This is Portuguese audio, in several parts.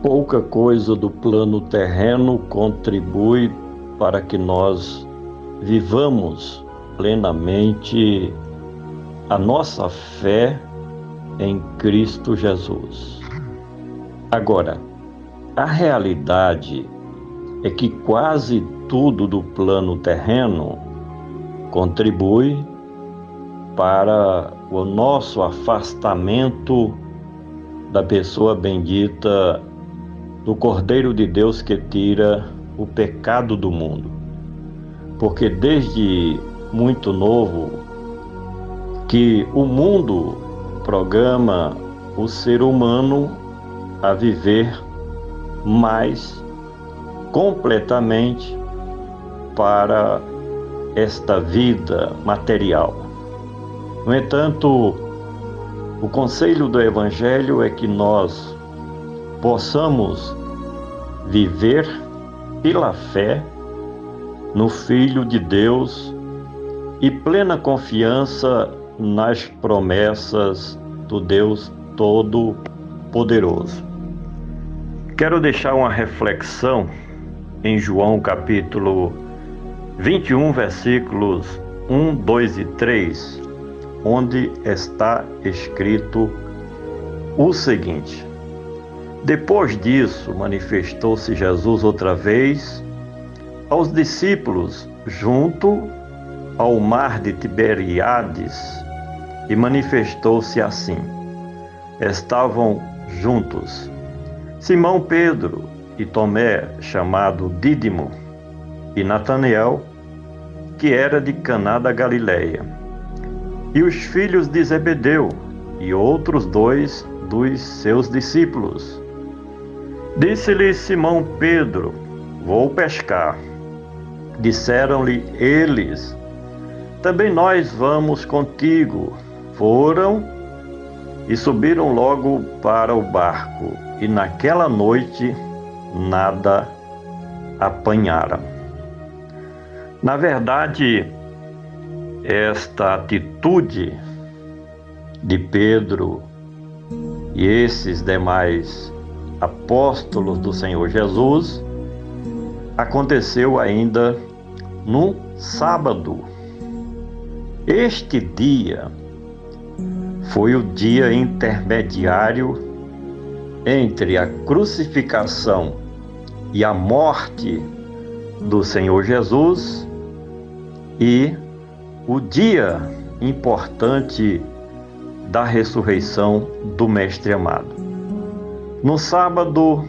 Pouca coisa do plano terreno contribui para que nós vivamos plenamente a nossa fé em Cristo Jesus. Agora, a realidade é que quase tudo do plano terreno contribui para o nosso afastamento da pessoa bendita do Cordeiro de Deus que tira o pecado do mundo. Porque desde muito novo que o mundo programa o ser humano a viver mais completamente para esta vida material. No entanto, o conselho do Evangelho é que nós possamos viver pela fé no Filho de Deus e plena confiança nas promessas do Deus Todo-Poderoso. Quero deixar uma reflexão em João capítulo 21, versículos 1, 2 e 3, onde está escrito o seguinte: Depois disso, manifestou-se Jesus outra vez aos discípulos junto ao mar de Tiberíades e manifestou-se assim. Estavam juntos Simão Pedro e Tomé, chamado Dídimo, e Natanael, que era de Caná da Galileia, e os filhos de Zebedeu e outros dois dos seus discípulos. Disse-lhe Simão Pedro: Vou pescar. Disseram-lhe eles: Também nós vamos contigo. Foram e subiram logo para o barco, e naquela noite nada apanharam. Na verdade, esta atitude de Pedro e esses demais apóstolos do Senhor Jesus aconteceu ainda no sábado. Este dia foi o dia intermediário entre a crucificação e a morte do Senhor Jesus e o dia importante da ressurreição do Mestre amado. No sábado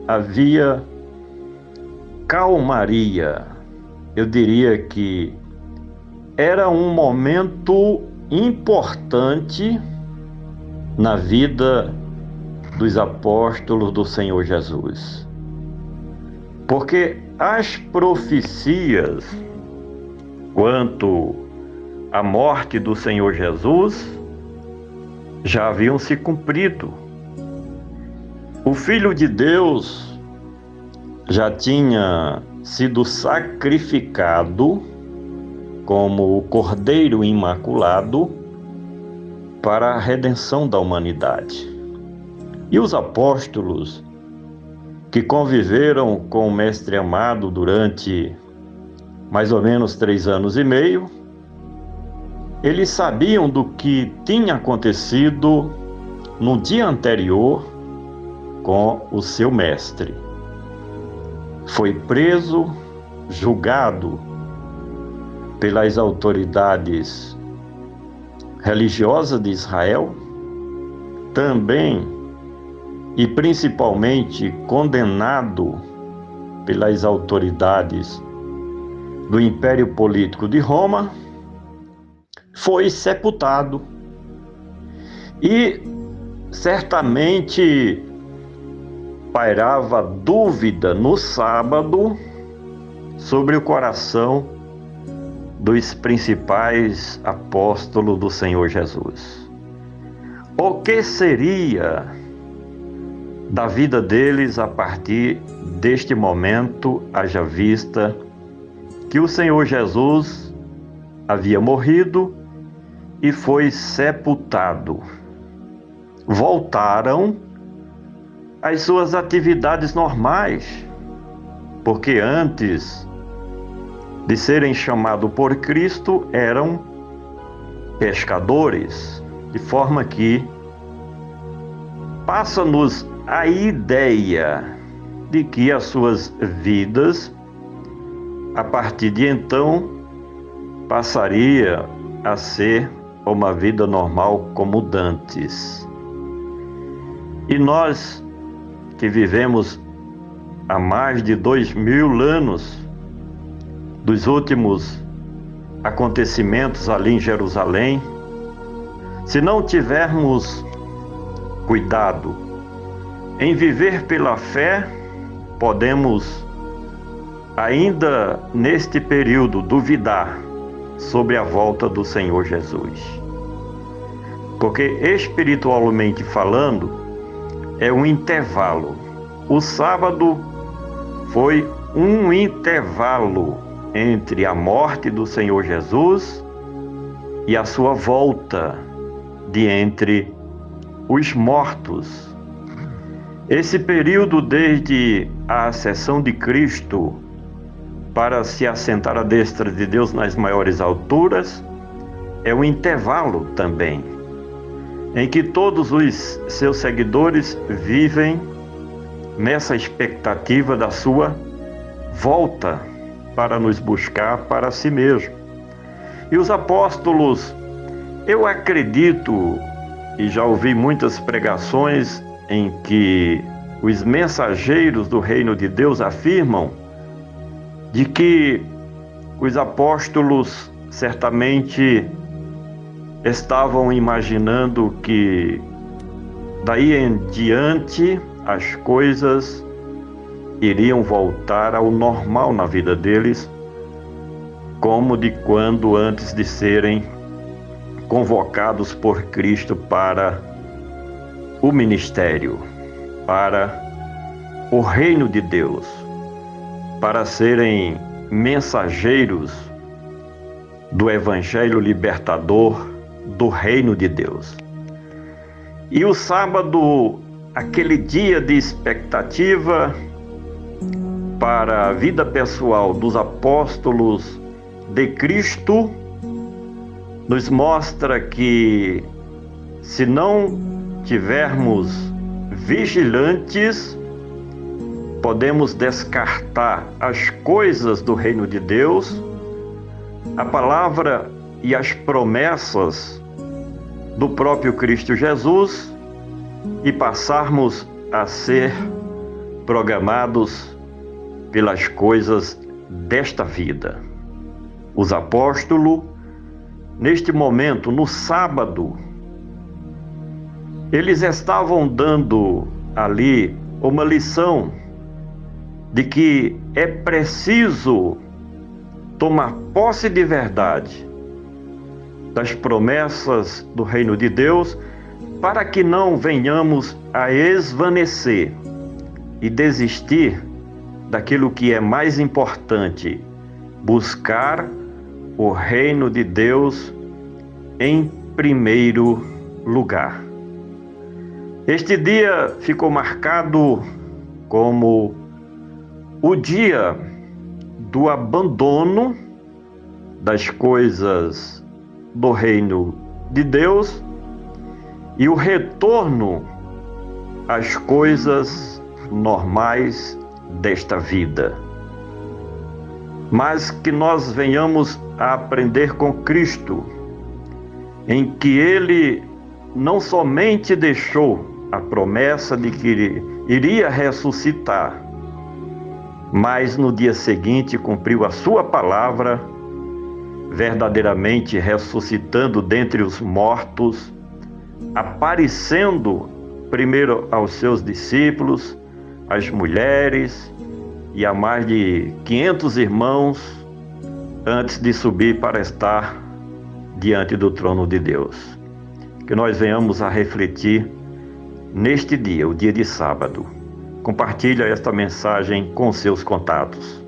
havia calmaria. Eu diria que era um momento importante na vida dos apóstolos do Senhor Jesus. Porque as profecias quanto à morte do Senhor Jesus já haviam se cumprido. O Filho de Deus já tinha sido sacrificado como o Cordeiro Imaculado para a redenção da humanidade. E os apóstolos que conviveram com o Mestre amado durante mais ou menos 3 anos e meio, eles sabiam do que tinha acontecido no dia anterior com o seu mestre. Foi preso, julgado pelas autoridades religiosas de Israel, também e principalmente condenado pelas autoridades do Império Político de Roma, foi sepultado. E certamente pairava dúvida no sábado sobre o coração dos principais apóstolos do Senhor Jesus. O que seria da vida deles a partir deste momento, haja vista que o Senhor Jesus havia morrido e foi sepultado? Voltaram às suas atividades normais, porque antes de serem chamados por Cristo eram pescadores, de forma que passa-nos a ideia de que as suas vidas, a partir de então, passaria a ser uma vida normal como dantes. E nós que vivemos há mais de 2000 anos dos últimos acontecimentos ali em Jerusalém, se não tivermos cuidado em viver pela fé, podemos ainda neste período duvidar sobre a volta do Senhor Jesus. Porque espiritualmente falando, é um intervalo. O sábado foi um intervalo entre a morte do Senhor Jesus e a sua volta de entre os mortos. Esse período desde a ascensão de Cristo para se assentar à destra de Deus nas maiores alturas é um intervalo também, em que todos os seus seguidores vivem nessa expectativa da sua volta para nos buscar para si mesmo. E os apóstolos, eu acredito, e já ouvi muitas pregações em que os mensageiros do reino de Deus afirmam de que os apóstolos certamente estavam imaginando que daí em diante as coisas iriam voltar ao normal na vida deles, como de quando antes de serem convocados por Cristo para o ministério, para o reino de Deus, para serem mensageiros do Evangelho libertador do reino de Deus. E o sábado, aquele dia de expectativa para a vida pessoal dos apóstolos de Cristo, nos mostra que se não tivermos vigilantes, podemos descartar as coisas do reino de Deus, a palavra e as promessas do próprio Cristo Jesus e passarmos a ser programados pelas coisas desta vida. Os apóstolos, neste momento, no sábado, eles estavam dando ali uma lição de que é preciso tomar posse de verdade das promessas do reino de Deus para que não venhamos a esvanecer e desistir daquilo que é mais importante, buscar o reino de Deus em primeiro lugar. Este dia ficou marcado como o dia do abandono das coisas do reino de Deus e o retorno às coisas normais desta vida. Mas que nós venhamos a aprender com Cristo, em que Ele não somente deixou a promessa de que iria ressuscitar, mas no dia seguinte cumpriu a sua palavra, verdadeiramente ressuscitando dentre os mortos, aparecendo primeiro aos seus discípulos, às mulheres e a mais de 500 irmãos, antes de subir para estar diante do trono de Deus. Que nós venhamos a refletir neste dia, o dia de sábado. Compartilha esta mensagem com seus contatos.